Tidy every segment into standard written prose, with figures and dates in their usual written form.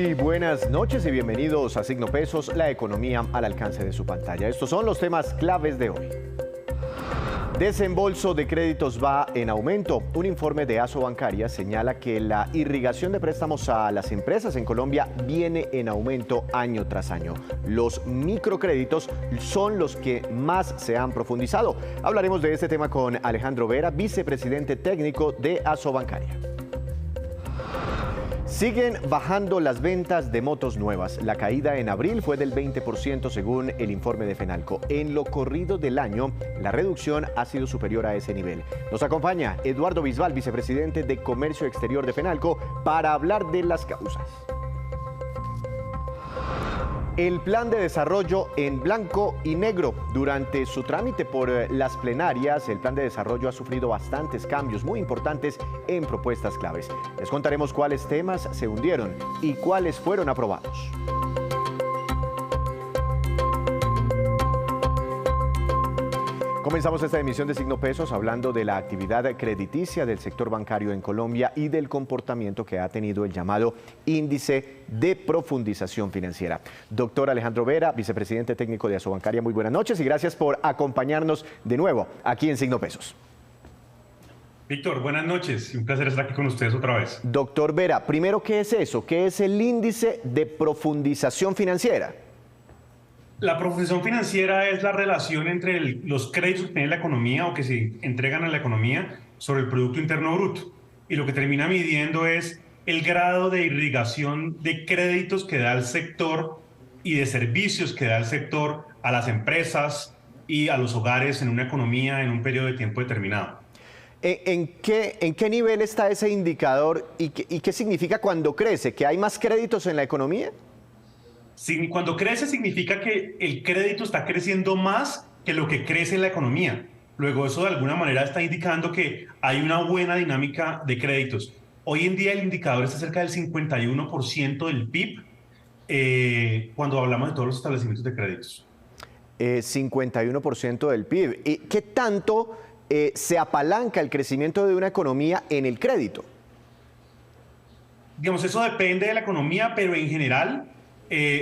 Muy buenas noches y bienvenidos a Signo Pesos, la economía al alcance de su pantalla. Estos son los temas claves de hoy. Desembolso de créditos va en aumento. Un informe de Asobancaria señala que la irrigación de préstamos a las empresas en Colombia viene en aumento año tras año. Los microcréditos son los que más se han profundizado. Hablaremos de este tema con Alejandro Vera, vicepresidente técnico de Asobancaria. Siguen bajando las ventas de motos nuevas. La caída en abril fue del 20% según el informe de Fenalco. En lo corrido del año, la reducción ha sido superior a ese nivel. Nos acompaña Eduardo Bisbal, vicepresidente de Comercio Exterior de Fenalco, para hablar de las causas. El plan de desarrollo en blanco y negro. Durante su trámite por las plenarias, el plan de desarrollo ha sufrido bastantes cambios muy importantes en propuestas claves. Les contaremos cuáles temas se hundieron y cuáles fueron aprobados. Comenzamos esta emisión de Signo Pesos hablando de la actividad crediticia del sector bancario en Colombia y del comportamiento que ha tenido el llamado índice de profundización financiera. Doctor Alejandro Vera, vicepresidente técnico de Asobancaria, muy buenas noches y gracias por acompañarnos de nuevo aquí en Signo Pesos. Víctor, buenas noches. Un placer estar aquí con ustedes otra vez. Doctor Vera, primero, ¿qué es eso? ¿Qué es el índice de profundización financiera? La profundización financiera es la relación entre los créditos que tiene la economía o que se entregan a la economía sobre el Producto Interno Bruto. Y lo que termina midiendo es el grado de irrigación de créditos que da el sector y de servicios que da el sector a las empresas y a los hogares en una economía en un periodo de tiempo determinado. ¿En qué nivel está ese indicador y qué significa cuando crece? ¿Que hay más créditos en la economía? Cuando crece significa que el crédito está creciendo más que lo que crece en la economía. Luego eso de alguna manera está indicando que hay una buena dinámica de créditos. Hoy en día el indicador está cerca del 51% del PIB cuando hablamos de todos los establecimientos de créditos. 51% del PIB. ¿Y qué tanto se apalanca el crecimiento de una economía en el crédito? Digamos, eso depende de la economía, pero en general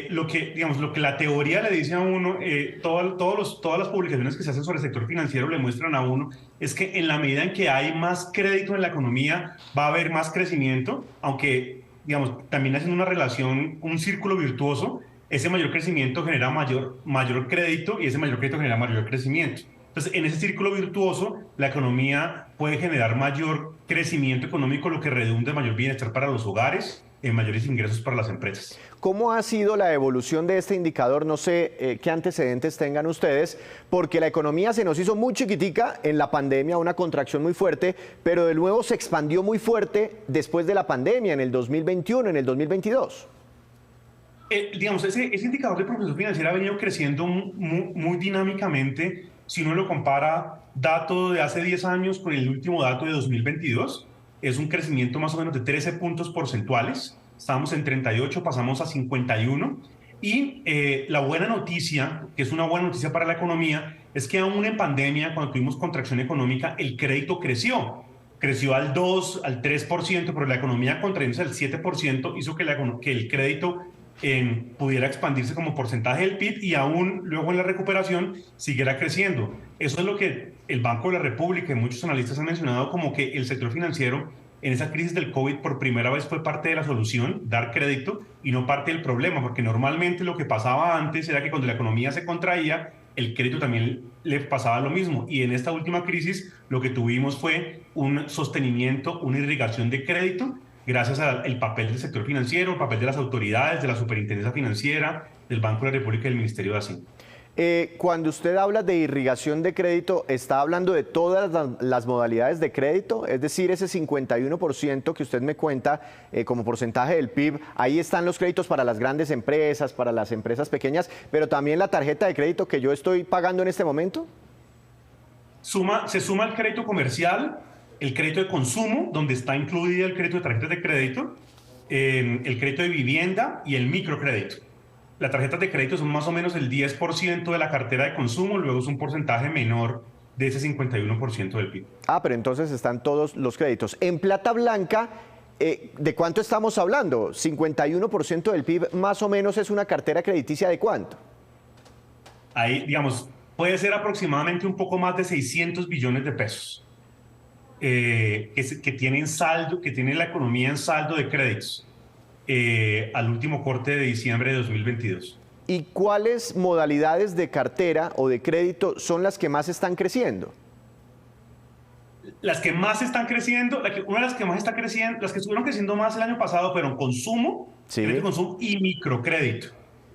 lo que la teoría le dice a uno, todas las publicaciones que se hacen sobre el sector financiero le muestran a uno, es que en la medida en que hay más crédito en la economía, va a haber más crecimiento, aunque, digamos, también haciendo una relación, un círculo virtuoso, ese mayor crecimiento genera mayor crédito y ese mayor crédito genera mayor crecimiento. Entonces, en ese círculo virtuoso, la economía puede generar mayor crecimiento económico, lo que redunda en mayor bienestar para los hogares, en mayores ingresos para las empresas. ¿Cómo ha sido la evolución de este indicador? No sé qué antecedentes tengan ustedes, porque la economía se nos hizo muy chiquitica en la pandemia, una contracción muy fuerte, pero de nuevo se expandió muy fuerte después de la pandemia, en el 2021, en el 2022. Ese indicador de profundización financiera ha venido creciendo muy dinámicamente. Si uno lo compara dato de hace 10 años con el último dato de 2022, es un crecimiento más o menos de 13 puntos porcentuales. Estábamos en 38, pasamos a 51. Y la buena noticia, que es una buena noticia para la economía, es que aún en pandemia, cuando tuvimos contracción económica, el crédito creció. Creció al 2, al 3%, pero la economía contrayéndose al 7% hizo que el crédito pudiera expandirse como porcentaje del PIB y aún luego en la recuperación siguiera creciendo. Eso es lo que el Banco de la República y muchos analistas han mencionado como que el sector financiero en esa crisis del COVID por primera vez fue parte de la solución, dar crédito, y no parte del problema, porque normalmente lo que pasaba antes era que cuando la economía se contraía, el crédito también le pasaba lo mismo. Y en esta última crisis lo que tuvimos fue un sostenimiento, una irrigación de crédito, gracias al papel del sector financiero, el papel de las autoridades, de la Superintendencia Financiera, del Banco de la República y del Ministerio de Hacienda. Cuando usted habla de irrigación de crédito, ¿está hablando de todas las modalidades de crédito? Es decir, ese 51% que usted me cuenta como porcentaje del PIB, ahí están los créditos para las grandes empresas, para las empresas pequeñas, pero también la tarjeta de crédito que yo estoy pagando en este momento. Se suma el crédito comercial, el crédito de consumo, donde está incluido el crédito de tarjetas de crédito, el crédito de vivienda y el microcrédito. Las tarjetas de crédito son más o menos el 10% de la cartera de consumo, luego es un porcentaje menor de ese 51% del PIB. Pero entonces están todos los créditos. En plata blanca, ¿De cuánto estamos hablando? ¿51% del PIB más o menos es una cartera crediticia de cuánto? Ahí, digamos, puede ser aproximadamente un poco más de 600 billones de pesos que tienen saldo, que tiene la economía en saldo de créditos al último corte de diciembre de 2022. ¿Y cuáles modalidades de cartera o de crédito son las que más están creciendo? Las que más están creciendo, una de las que más está creciendo, las que estuvieron creciendo más el año pasado fueron consumo, Sí. crédito de consumo y microcrédito.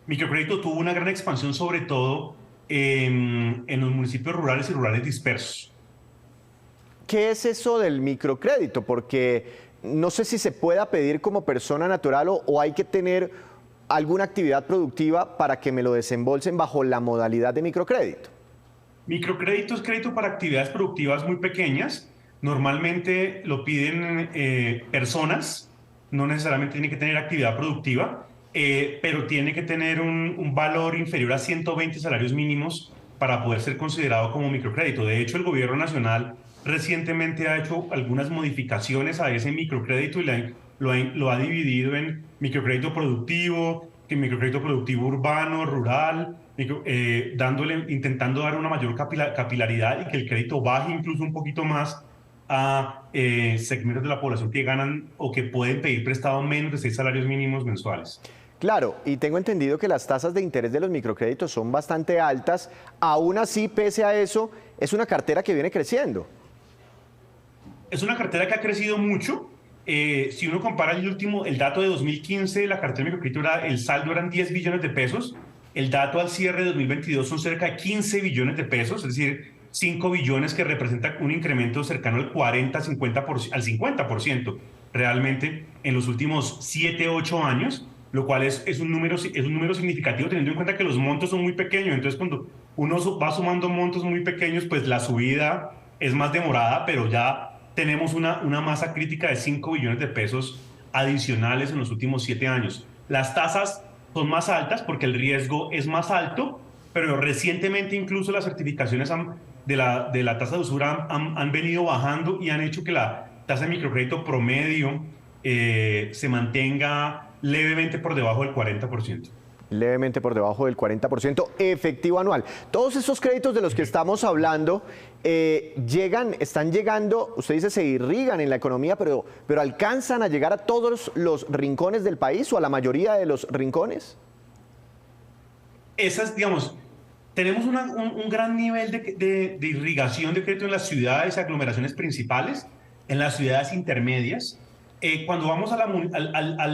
Microcrédito tuvo una gran expansión, sobre todo en los municipios rurales y rurales dispersos. ¿Qué es eso del microcrédito? Porque no sé si se pueda pedir como persona natural o hay que tener alguna actividad productiva para que me lo desembolsen bajo la modalidad de microcrédito. Microcrédito es crédito para actividades productivas muy pequeñas. Normalmente lo piden personas, no necesariamente tiene que tener actividad productiva, pero tiene que tener un valor inferior a 120 salarios mínimos para poder ser considerado como microcrédito. De hecho, el gobierno nacional recientemente ha hecho algunas modificaciones a ese microcrédito y lo ha dividido en microcrédito productivo, microcrédito productivo urbano, rural, intentando dar una mayor capilaridad y que el crédito baje incluso un poquito más a segmentos de la población que ganan o que pueden pedir prestado menos de 6 salarios mínimos mensuales. Claro, y tengo entendido que las tasas de interés de los microcréditos son bastante altas. Aún así, pese a eso, es una cartera que viene creciendo. Es una cartera que ha crecido mucho. Si uno compara el dato de 2015, la cartera de microcrédito el saldo eran 10 billones de pesos. El dato al cierre de 2022 son cerca de 15 billones de pesos, es decir, 5 billones que representan un incremento cercano al 40-50%, al 50% realmente en los últimos 7-8 años, lo cual es un número significativo teniendo en cuenta que los montos son muy pequeños. Entonces, cuando uno va sumando montos muy pequeños, pues la subida es más demorada, pero ya tenemos una masa crítica de 5 billones de pesos adicionales en los últimos 7 años. Las tasas son más altas porque el riesgo es más alto, pero recientemente incluso las certificaciones de la tasa de usura han venido bajando y han hecho que la tasa de microcrédito promedio se mantenga levemente por debajo del 40%. Levemente por debajo del 40% efectivo anual. Todos esos créditos de los que estamos hablando están llegando, usted dice se irrigan en la economía, pero ¿alcanzan a llegar a todos los rincones del país o a la mayoría de los rincones? Digamos, tenemos un gran nivel de irrigación de crédito en las ciudades y aglomeraciones principales, en las ciudades intermedias. Cuando vamos a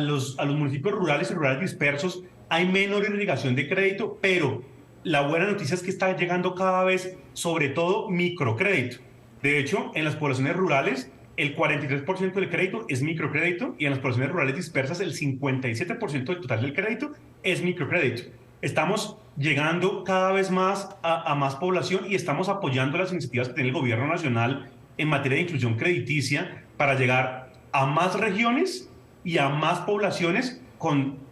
los municipios rurales y rurales dispersos, hay menor irrigación de crédito, pero la buena noticia es que está llegando cada vez, sobre todo, microcrédito. De hecho, en las poblaciones rurales, el 43% del crédito es microcrédito y en las poblaciones rurales dispersas, el 57% del total del crédito es microcrédito. Estamos llegando cada vez más a más población y estamos apoyando las iniciativas que tiene el gobierno nacional en materia de inclusión crediticia para llegar a más regiones y a más poblaciones con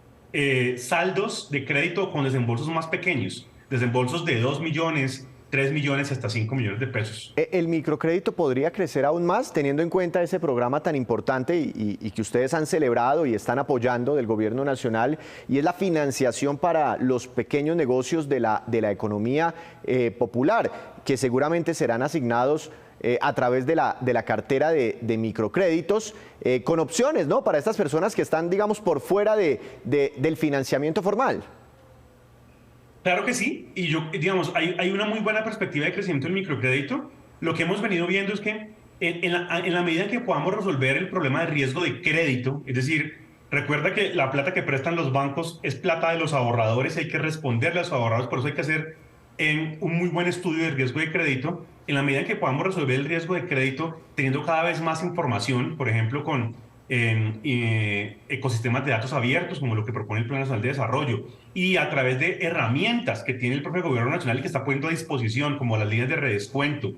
saldos de crédito con desembolsos más pequeños, desembolsos de 2 millones, 3 millones hasta 5 millones de pesos. ¿El microcrédito podría crecer aún más teniendo en cuenta ese programa tan importante y que ustedes han celebrado y están apoyando del gobierno nacional, y es la financiación para los pequeños negocios de la economía popular, que seguramente serán asignados a través de la cartera de microcréditos, con opciones, ¿no?, para estas personas que están, digamos, por fuera del financiamiento formal? Claro que sí, y digamos, hay una muy buena perspectiva de crecimiento del microcrédito. Lo que hemos venido viendo es que en la medida que podamos resolver el problema de riesgo de crédito, es decir, recuerda que la plata que prestan los bancos es plata de los ahorradores, hay que responderle a los ahorradores, por eso hay que hacer un muy buen estudio de riesgo de crédito. En la medida en que podamos resolver el riesgo de crédito, teniendo cada vez más información, por ejemplo, con ecosistemas de datos abiertos, como lo que propone el Plan Nacional de Desarrollo, y a través de herramientas que tiene el propio gobierno nacional y que está poniendo a disposición, como las líneas de redescuento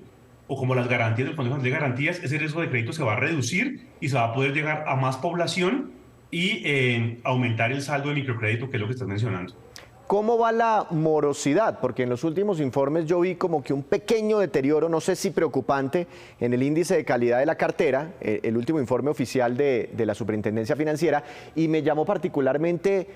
o como las garantías del Fondo Nacional de Garantías, ese riesgo de crédito se va a reducir y se va a poder llegar a más población y aumentar el saldo de microcrédito, que es lo que estás mencionando. ¿cómo va la morosidad? Porque en los últimos informes yo vi como que un pequeño deterioro, no sé si preocupante, en el índice de calidad de la cartera, el último informe oficial de la Superintendencia Financiera, y me llamó particularmente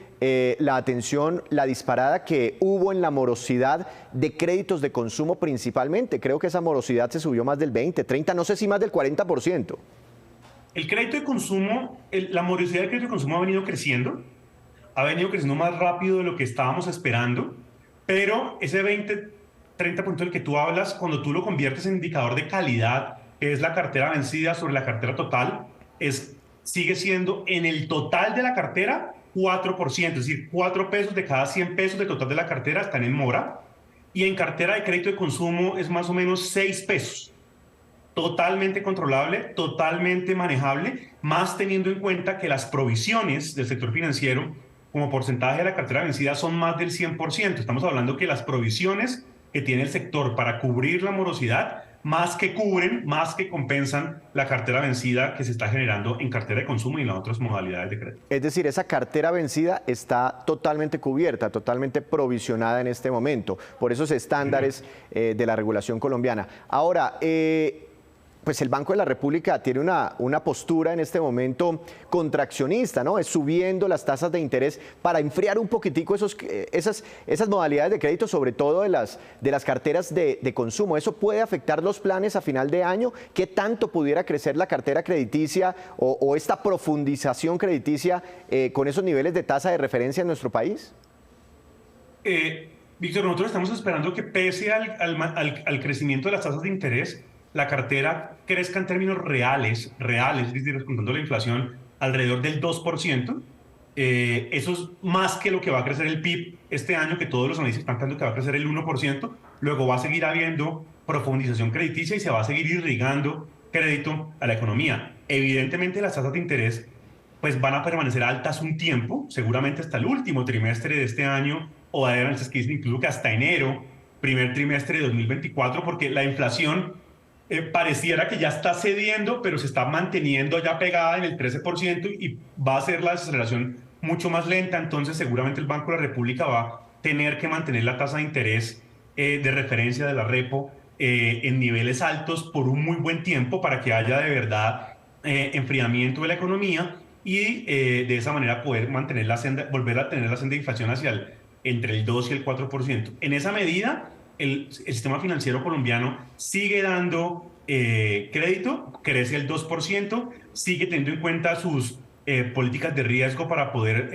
la atención la disparada que hubo en la morosidad de créditos de consumo principalmente. Creo que esa morosidad se subió más del 20, 30, no sé si más del 40%. El crédito de consumo, la morosidad del crédito de consumo ha venido creciendo más rápido de lo que estábamos esperando, pero ese 20-30% del que tú hablas, cuando tú lo conviertes en indicador de calidad, que es la cartera vencida sobre la cartera total, sigue siendo en el total de la cartera 4%, es decir, 4 pesos de cada 100 pesos del total de la cartera están en mora, y en cartera de crédito de consumo es más o menos 6 pesos. Totalmente controlable, totalmente manejable, más teniendo en cuenta que las provisiones del sector financiero como porcentaje de la cartera vencida son más del 100%. Estamos hablando que las provisiones que tiene el sector para cubrir la morosidad más que cubren, más que compensan la cartera vencida que se está generando en cartera de consumo y en las otras modalidades de crédito. Es decir, esa cartera vencida está totalmente cubierta, totalmente provisionada en este momento, por esos estándares de la regulación colombiana. Ahora, pues el Banco de la República tiene una postura en este momento contraccionista, ¿no? Es subiendo las tasas de interés para enfriar un poquitico esas modalidades de crédito, sobre todo de las carteras de consumo. ¿Eso puede afectar los planes a final de año? ¿Qué tanto pudiera crecer la cartera crediticia o esta profundización crediticia con esos niveles de tasa de referencia en nuestro país? Víctor, nosotros estamos esperando que pese al crecimiento de las tasas de interés, la cartera crezca en términos reales, es decir, descontando la inflación, alrededor del 2%. Eso es más que lo que va a crecer el PIB este año, que todos los analistas están planteando que va a crecer el 1%. Luego va a seguir habiendo profundización crediticia y se va a seguir irrigando crédito a la economía. Evidentemente, las tasas de interés pues, van a permanecer altas un tiempo, seguramente hasta el último trimestre de este año, o hay analistas que dicen incluso que hasta enero, primer trimestre de 2024, porque la inflación pareciera que ya está cediendo, pero se está manteniendo ya pegada en el 13% y va a ser la desaceleración mucho más lenta. Entonces seguramente el Banco de la República va a tener que mantener la tasa de interés de referencia de la repo en niveles altos por un muy buen tiempo para que haya de verdad enfriamiento de la economía y de esa manera poder mantener la senda, volver a tener la senda de inflación hacia entre el 2 y el 4%. En esa medida, el sistema financiero colombiano sigue dando crédito, crece el 2%, sigue teniendo en cuenta sus políticas de riesgo para poder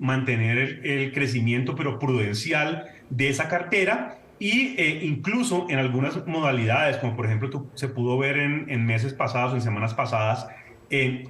mantener el crecimiento, pero prudencial, de esa cartera, y incluso en algunas modalidades, como por ejemplo se pudo ver en meses pasados, en semanas pasadas,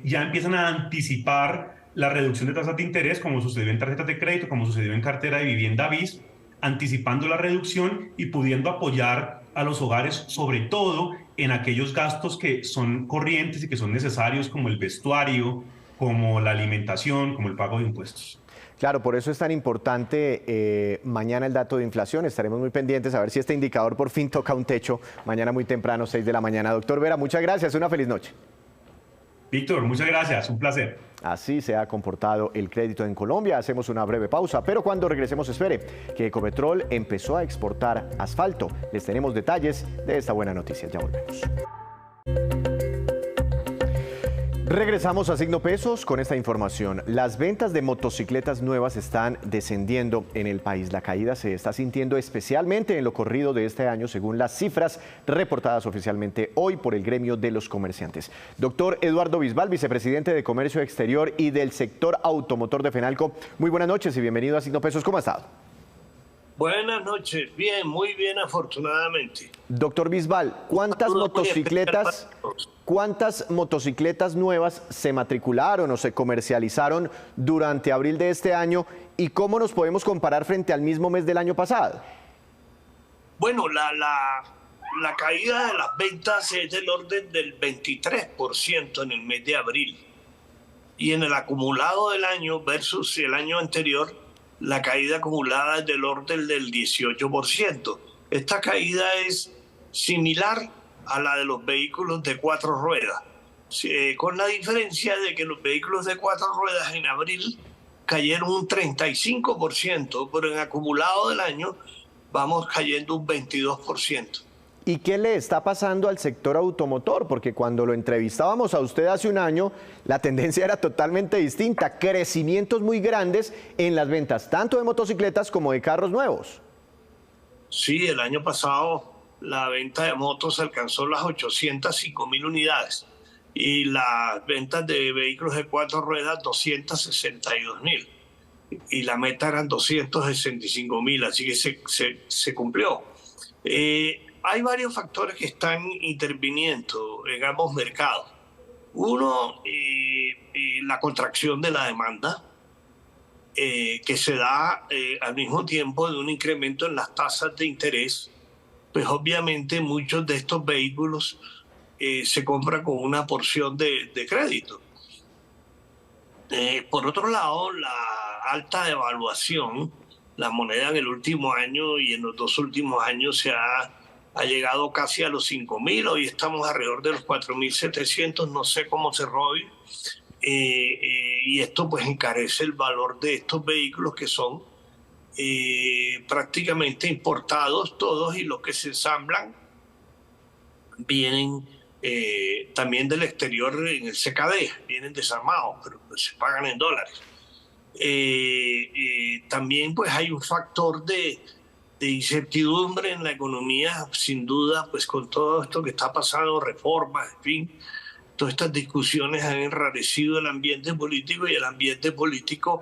ya empiezan a anticipar la reducción de tasas de interés, como sucedió en tarjetas de crédito, como sucedió en cartera de vivienda BIS, anticipando la reducción y pudiendo apoyar a los hogares, sobre todo en aquellos gastos que son corrientes y que son necesarios, como el vestuario, como la alimentación, como el pago de impuestos. Claro, por eso es tan importante mañana el dato de inflación. Estaremos muy pendientes a ver si este indicador por fin toca un techo mañana muy temprano, 6 de la mañana. Doctor Vera, muchas gracias. Una feliz noche. Víctor, muchas gracias. Un placer. Así se ha comportado el crédito en Colombia. Hacemos una breve pausa, pero cuando regresemos espere que Ecopetrol empezó a exportar asfalto. Les tenemos detalles de esta buena noticia. Ya volvemos. Regresamos a Signo Pesos con esta información. Las ventas de motocicletas nuevas están descendiendo en el país. La caída se está sintiendo especialmente en lo corrido de este año, según las cifras reportadas oficialmente hoy por el gremio de los comerciantes. Doctor Eduardo Bisbal, vicepresidente de Comercio Exterior y del sector automotor de FENALCO. Muy buenas noches y bienvenido a Signo Pesos. ¿Cómo ha estado? Buenas noches, bien, muy bien, afortunadamente. Doctor Bisbal, ¿cuántas motocicletas nuevas se matricularon o se comercializaron durante abril de este año y cómo nos podemos comparar frente al mismo mes del año pasado? Bueno, la caída de las ventas es del orden del 23% en el mes de abril. Y en el acumulado del año versus el año anterior, la caída acumulada es del orden del 18%. Esta caída es similar a la de los vehículos de 4 ruedas, con la diferencia de que los vehículos de 4 ruedas en abril cayeron un 35%, pero en acumulado del año vamos cayendo un 22%. ¿Y qué le está pasando al sector automotor? Porque cuando lo entrevistábamos a usted hace un año, la tendencia era totalmente distinta. Crecimientos muy grandes en las ventas, tanto de motocicletas como de carros nuevos. Sí, el año pasado la venta de motos alcanzó las 805.000 unidades y las ventas de vehículos de 4 ruedas 262.000. Y la meta eran 265.000, así que se cumplió. Hay varios factores que están interviniendo en ambos mercados. Uno, la contracción de la demanda, que se da al mismo tiempo de un incremento en las tasas de interés. Pues obviamente muchos de estos vehículos se compran con una porción de crédito. Por otro lado, la alta devaluación, la moneda en el último año y en los 2 últimos años ha llegado casi a los 5.000, hoy estamos alrededor de los 4.700, no sé cómo cerró hoy, y esto pues encarece el valor de estos vehículos que son prácticamente importados todos, y los que se ensamblan vienen también del exterior en el CKD, vienen desarmados, pero pues se pagan en dólares. También pues hay un factor de incertidumbre en la economía, sin duda, pues con todo esto que está pasando, reformas, en fin, todas estas discusiones han enrarecido el ambiente político, y el ambiente político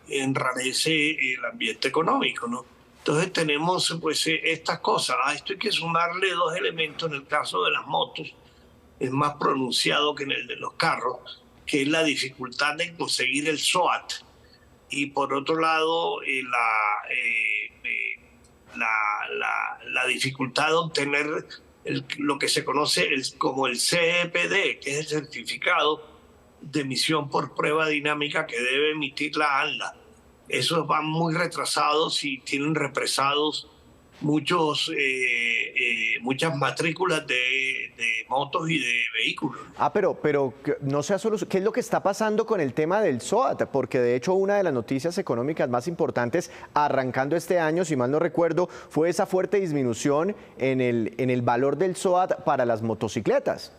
enrarece el ambiente económico, ¿no? Entonces tenemos pues estas cosas. A esto hay que sumarle 2 elementos. En el caso de las motos es más pronunciado que en el de los carros, que es la dificultad de conseguir el SOAT, y por otro lado la dificultad de obtener lo que se conoce como el CEPD, que es el certificado de emisión por prueba dinámica que debe emitir la ANLA. Esos van muy retrasados y tienen represados muchas matrículas de motos y de vehículos. Pero no sea solo, ¿qué es lo que está pasando con el tema del SOAT? Porque de hecho una de las noticias económicas más importantes arrancando este año, si mal no recuerdo, fue esa fuerte disminución en el valor del SOAT para las motocicletas.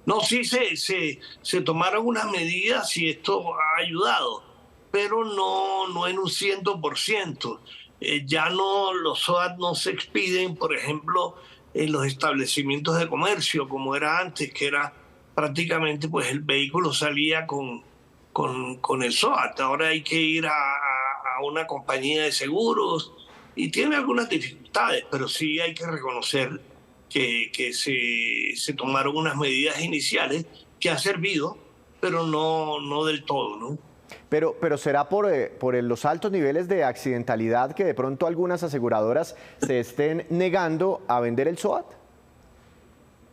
No, sí se tomaron unas medidas y esto ha ayudado, pero no en un 100%. Ya no, los SOAT no se expiden, por ejemplo, en los establecimientos de comercio, como era antes, que era prácticamente, pues el vehículo salía con el SOAT. Ahora hay que ir a una compañía de seguros y tiene algunas dificultades, pero sí hay que reconocer que se tomaron unas medidas iniciales que han servido, pero no del todo, ¿no? Pero ¿será por los altos niveles de accidentalidad que de pronto algunas aseguradoras se estén negando a vender el SOAT?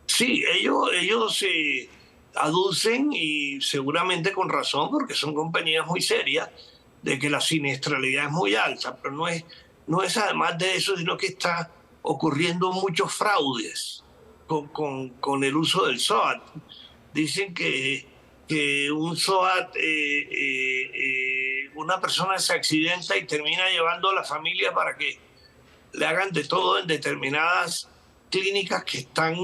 Sí, ellos se aducen, y seguramente con razón, porque son compañías muy serias, de que la siniestralidad es muy alta, pero no es además de eso, sino que está ocurriendo muchos fraudes con el uso del SOAT. Dicen que un SOAT, una persona se accidenta y termina llevando a la familia para que le hagan de todo en determinadas clínicas que están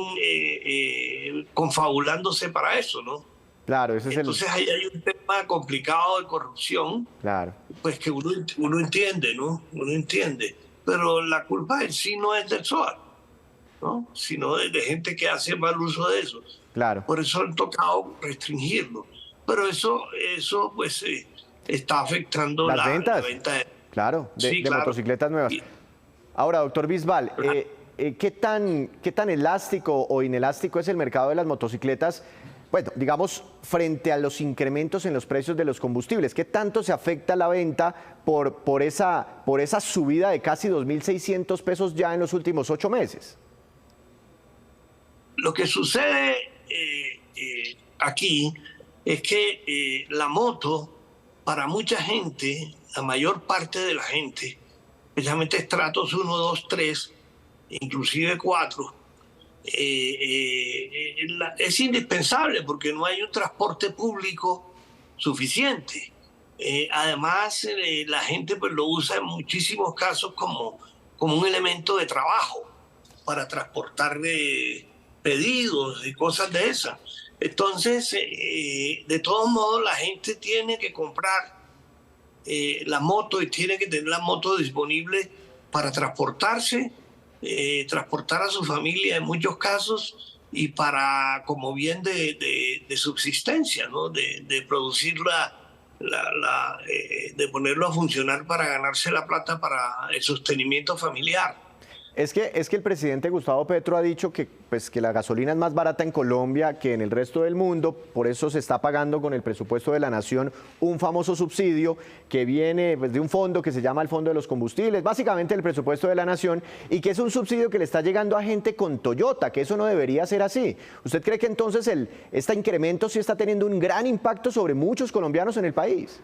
confabulándose para eso, ¿no? Claro, ese es Entonces ahí hay un tema complicado de corrupción, claro, pues que uno entiende, ¿no? Uno entiende. Pero la culpa en sí no es del SOAT, ¿no? Sino de gente que hace mal uso de eso. claro. Por eso han tocado restringirlo. Pero eso pues está afectando Las ventas, la venta claro, sí, de claro. motocicletas nuevas. Ahora, doctor Bisbal, ¿qué tan elástico o inelástico es el mercado de las motocicletas? Bueno, digamos, frente a los incrementos en los precios de los combustibles, ¿qué tanto se afecta la venta por esa subida de casi 2.600 pesos ya en los últimos 8 meses? Lo que sucede aquí es que la moto, para mucha gente, la mayor parte de la gente, especialmente estratos 1, 2, 3, inclusive 4, es indispensable porque no hay un transporte público suficiente. Además, la gente pues, lo usa en muchísimos casos como un elemento de trabajo para transportar pedidos y cosas de esas. Entonces, de todos modos, la gente tiene que comprar la moto y tiene que tener la moto disponible para transportarse, transportar a su familia en muchos casos y para como bien de subsistencia, ¿no? De producir de ponerlo a funcionar para ganarse la plata para el sostenimiento familiar. Es que el presidente Gustavo Petro ha dicho que, pues, que la gasolina es más barata en Colombia que en el resto del mundo, por eso se está pagando con el presupuesto de la nación un famoso subsidio que viene, pues, de un fondo que se llama el Fondo de los Combustibles, básicamente el presupuesto de la nación, y que es un subsidio que le está llegando a gente con Toyota, que eso no debería ser así. ¿Usted cree que entonces este incremento sí está teniendo un gran impacto sobre muchos colombianos en el país?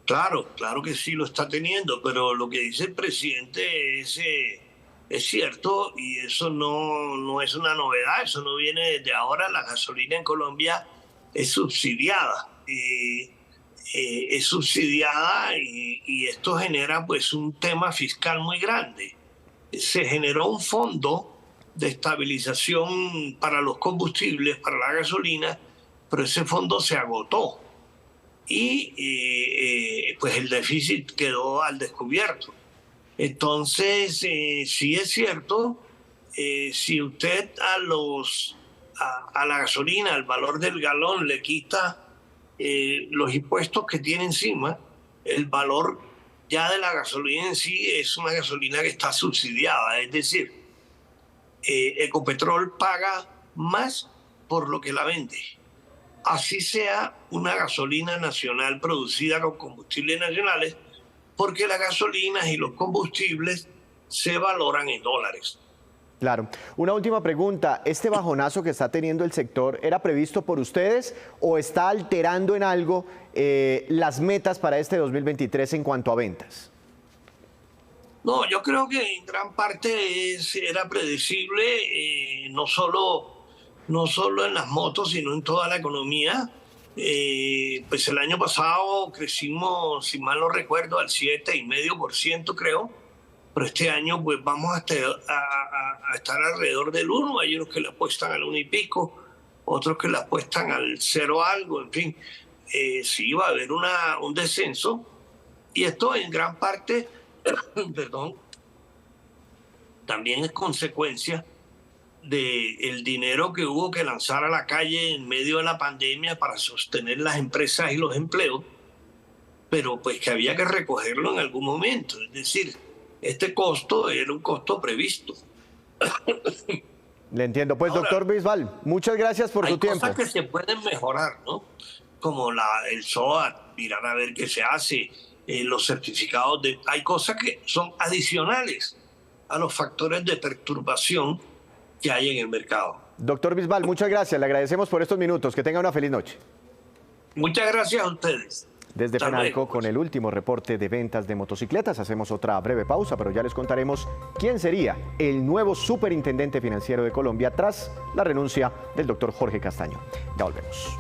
Claro, claro que sí lo está teniendo, pero lo que dice el presidente es cierto y eso no es una novedad, eso no viene desde ahora. La gasolina en Colombia es subsidiada, y esto genera pues un tema fiscal muy grande. Se generó un fondo de estabilización para los combustibles, para la gasolina, pero ese fondo se agotó. Y pues el déficit quedó al descubierto. Entonces, sí es cierto, si usted a la gasolina, al valor del galón, le quita los impuestos que tiene encima, el valor ya de la gasolina en sí es una gasolina que está subsidiada. Es decir, Ecopetrol paga más por lo que la vende. Así sea una gasolina nacional producida con combustibles nacionales, porque las gasolinas y los combustibles se valoran en dólares. Claro. Una última pregunta. ¿Este bajonazo que está teniendo el sector era previsto por ustedes o está alterando en algo las metas para este 2023 en cuanto a ventas? No, yo creo que en gran parte era predecible, no solo en las motos, sino en toda la economía. Pues el año pasado crecimos, si mal no recuerdo, al 7,5%, creo. Pero este año pues vamos a estar alrededor del 1. Hay unos que le apuestan al 1 y pico, otros que le apuestan al 0 algo, en fin. Sí va a haber un descenso. Y esto en gran parte, perdón, también es consecuencia del dinero que hubo que lanzar a la calle en medio de la pandemia para sostener las empresas y los empleos, pero pues que había que recogerlo en algún momento. Es decir, este costo era un costo previsto. Le entiendo. Pues, ahora, doctor Bisbal, muchas gracias por su tiempo. Hay cosas que se pueden mejorar, ¿no? Como el SOAT, mirar a ver qué se hace, los certificados hay cosas que son adicionales a los factores de perturbación que hay en el mercado. Doctor Bisbal, muchas gracias. Le agradecemos por estos minutos. Que tenga una feliz noche. Muchas gracias a ustedes. Desde Penalco, con el último reporte de ventas de motocicletas, hacemos otra breve pausa, pero ya les contaremos quién sería el nuevo superintendente financiero de Colombia tras la renuncia del doctor Jorge Castaño. Ya volvemos.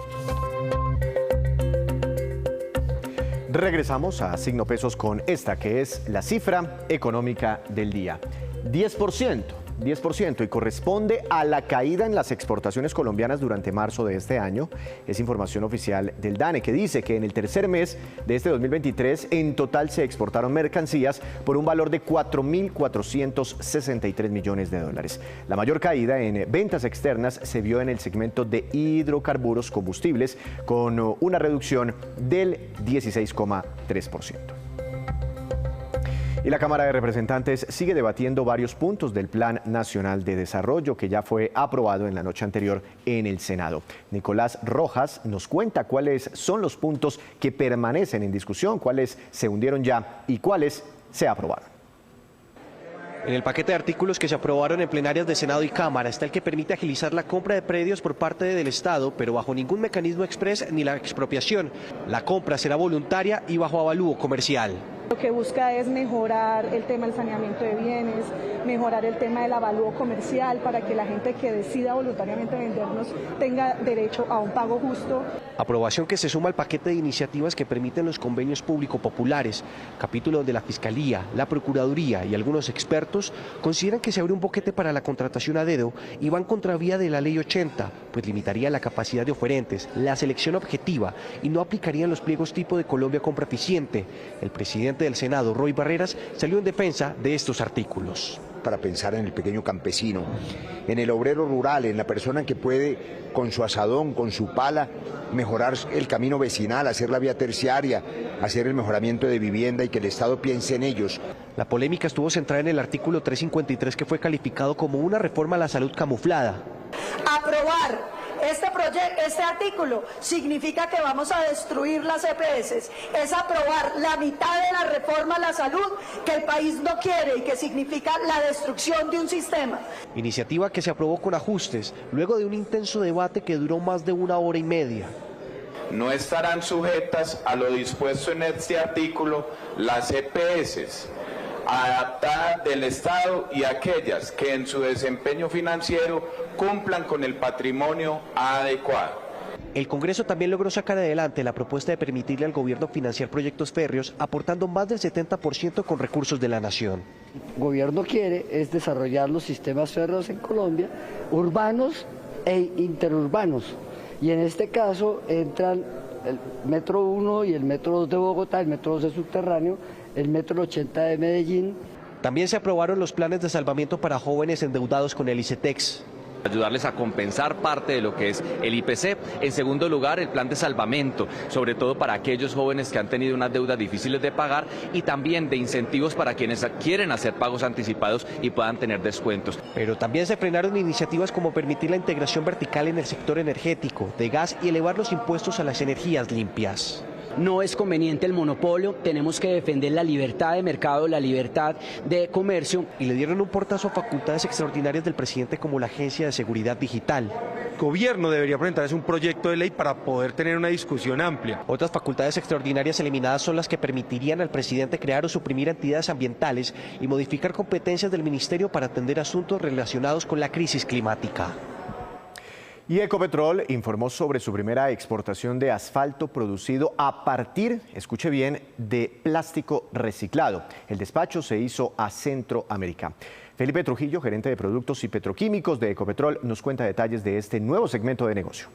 Regresamos a Signo Pesos con esta, que es la cifra económica del día. 10% y corresponde a la caída en las exportaciones colombianas durante marzo de este año. Es información oficial del DANE, que dice que en el tercer mes de este 2023 en total se exportaron mercancías por un valor de 4.463 millones de dólares. La mayor caída en ventas externas se vio en el segmento de hidrocarburos combustibles, con una reducción del 16,3%. Y la Cámara de Representantes sigue debatiendo varios puntos del Plan Nacional de Desarrollo que ya fue aprobado en la noche anterior en el Senado. Nicolás Rojas nos cuenta cuáles son los puntos que permanecen en discusión, cuáles se hundieron ya y cuáles se aprobaron. En el paquete de artículos que se aprobaron en plenarias de Senado y Cámara está el que permite agilizar la compra de predios por parte del Estado, pero bajo ningún mecanismo exprés ni la expropiación. La compra será voluntaria y bajo avalúo comercial. Lo que busca es mejorar el tema del saneamiento de bienes, mejorar el tema del avalúo comercial para que la gente que decida voluntariamente vendernos tenga derecho a un pago justo. Aprobación que se suma al paquete de iniciativas que permiten los convenios público-populares, capítulo donde la Fiscalía, la Procuraduría y algunos expertos consideran que se abre un boquete para la contratación a dedo y van contravía de la Ley 80, pues limitaría la capacidad de oferentes, la selección objetiva y no aplicarían los pliegos tipo de Colombia Compra Eficiente. El presidente del Senado, Roy Barreras, salió en defensa de estos artículos. Para pensar en el pequeño campesino, en el obrero rural, en la persona que puede con su asadón, con su pala, mejorar el camino vecinal, hacer la vía terciaria, hacer el mejoramiento de vivienda y que el Estado piense en ellos. La polémica estuvo centrada en el artículo 353 que fue calificado como una reforma a la salud camuflada. Aprobar este artículo significa que vamos a destruir las EPS, es aprobar la mitad de la reforma a la salud que el país no quiere y que significa la destrucción de un sistema. Iniciativa que se aprobó con ajustes, luego de un intenso debate que duró más de 1 hora y media. No estarán sujetas a lo dispuesto en este artículo las EPS adaptadas del Estado y aquellas que en su desempeño financiero cumplan con el patrimonio adecuado. El Congreso también logró sacar adelante la propuesta de permitirle al gobierno financiar proyectos férreos, aportando más del 70% con recursos de la nación. El gobierno quiere es desarrollar los sistemas férreos en Colombia, urbanos e interurbanos. Y en este caso entran el Metro 1 y el Metro 2 de Bogotá, el Metro 2 de Subterráneo, el Metro 80 de Medellín. También se aprobaron los planes de salvamiento para jóvenes endeudados con el ICETEX. Ayudarles a compensar parte de lo que es el IPC. En segundo lugar, el plan de salvamento, sobre todo para aquellos jóvenes que han tenido unas deudas difíciles de pagar y también de incentivos para quienes quieren hacer pagos anticipados y puedan tener descuentos. Pero también se frenaron iniciativas como permitir la integración vertical en el sector energético, de gas y elevar los impuestos a las energías limpias. No es conveniente el monopolio, tenemos que defender la libertad de mercado, la libertad de comercio. Y le dieron un portazo a facultades extraordinarias del presidente como la Agencia de Seguridad Digital. El gobierno debería presentarse un proyecto de ley para poder tener una discusión amplia. Otras facultades extraordinarias eliminadas son las que permitirían al presidente crear o suprimir entidades ambientales y modificar competencias del ministerio para atender asuntos relacionados con la crisis climática. Y Ecopetrol informó sobre su primera exportación de asfalto producido a partir, escuche bien, de plástico reciclado. El despacho se hizo a Centroamérica. Felipe Trujillo, gerente de productos y petroquímicos de Ecopetrol, nos cuenta detalles de este nuevo segmento de negocio.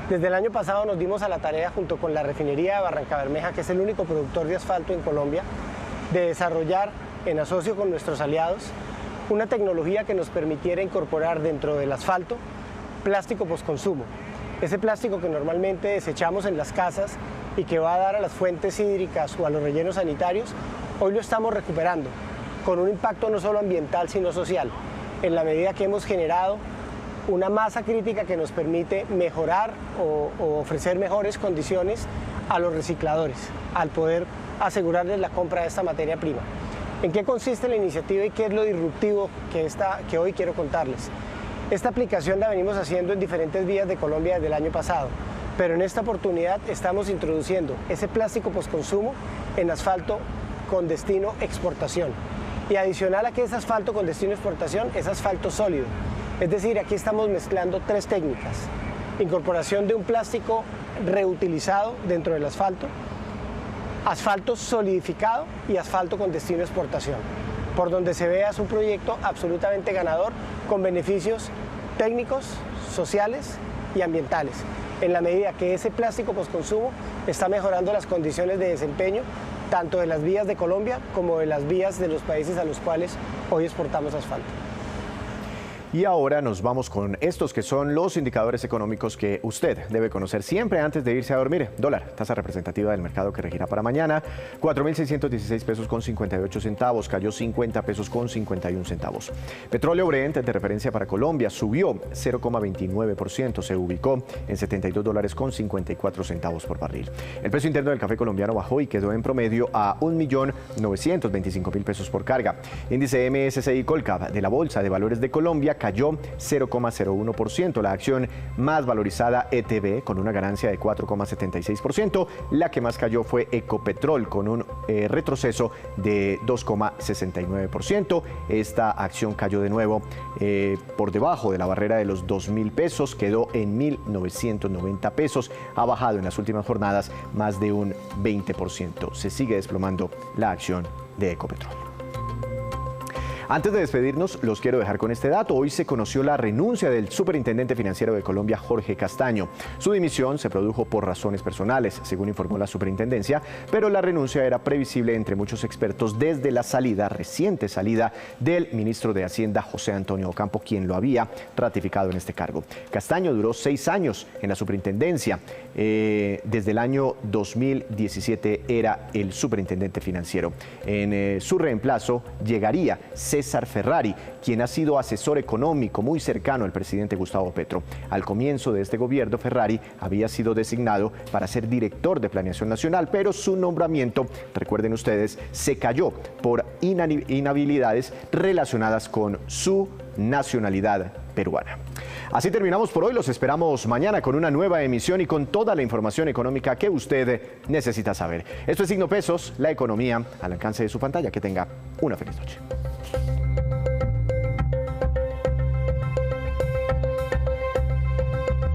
Desde el año pasado nos dimos a la tarea, junto con la refinería de Barrancabermeja, que es el único productor de asfalto en Colombia, de desarrollar, en asocio con nuestros aliados, una tecnología que nos permitiera incorporar dentro del asfalto plástico postconsumo. Ese plástico que normalmente desechamos en las casas y que va a dar a las fuentes hídricas o a los rellenos sanitarios, hoy lo estamos recuperando, con un impacto no solo ambiental sino social, en la medida que hemos generado una masa crítica que nos permite mejorar o ofrecer mejores condiciones a los recicladores, al poder asegurarles la compra de esta materia prima. ¿En qué consiste la iniciativa y qué es lo disruptivo que hoy quiero contarles? Esta aplicación la venimos haciendo en diferentes vías de Colombia desde el año pasado, pero en esta oportunidad estamos introduciendo ese plástico postconsumo en asfalto con destino exportación. Y adicional a que es asfalto con destino exportación, es asfalto sólido. Es decir, aquí estamos mezclando 3 técnicas. Incorporación de un plástico reutilizado dentro del asfalto, asfalto solidificado y asfalto con destino exportación. Por donde se vea es un proyecto absolutamente ganador con beneficios técnicos, sociales y ambientales, en la medida que ese plástico postconsumo está mejorando las condiciones de desempeño tanto de las vías de Colombia como de las vías de los países a los cuales hoy exportamos asfalto. Y ahora nos vamos con estos que son los indicadores económicos que usted debe conocer siempre antes de irse a dormir. Dólar, tasa representativa del mercado que regirá para mañana, 4.616 pesos con 58 centavos, cayó 50 pesos con 51 centavos. Petróleo Brent de referencia para Colombia subió 0,29%, se ubicó en 72 dólares con 54 centavos por barril. El precio interno del café colombiano bajó y quedó en promedio a 1.925.000 pesos por carga. Índice MSCI Colcap de la Bolsa de Valores de Colombia Colombia cayó 0,01%. La acción más valorizada, ETB, con una ganancia de 4,76%. La que más cayó fue Ecopetrol, con un retroceso de 2,69%. Esta acción cayó de nuevo por debajo de la barrera de los 2.000 pesos, quedó en 1.990 pesos. Ha bajado en las últimas jornadas más de un 20%. Se sigue desplomando la acción de Ecopetrol. Antes de despedirnos, los quiero dejar con este dato. Hoy se conoció la renuncia del superintendente financiero de Colombia, Jorge Castaño. Su dimisión se produjo por razones personales, según informó la superintendencia, pero la renuncia era previsible entre muchos expertos desde la reciente salida del ministro de Hacienda, José Antonio Ocampo, quien lo había ratificado en este cargo. Castaño duró 6 años en la superintendencia. Desde el año 2017 era el superintendente financiero. En su reemplazo llegaría César Ferrari, quien ha sido asesor económico muy cercano al presidente Gustavo Petro. Al comienzo de este gobierno, Ferrari había sido designado para ser director de Planeación Nacional, pero su nombramiento, recuerden ustedes, se cayó por inhabilidades relacionadas con su nacionalidad peruana. Así terminamos por hoy. Los esperamos mañana con una nueva emisión y con toda la información económica que usted necesita saber. Esto es Signo Pesos, la economía al alcance de su pantalla. Que tenga una feliz noche.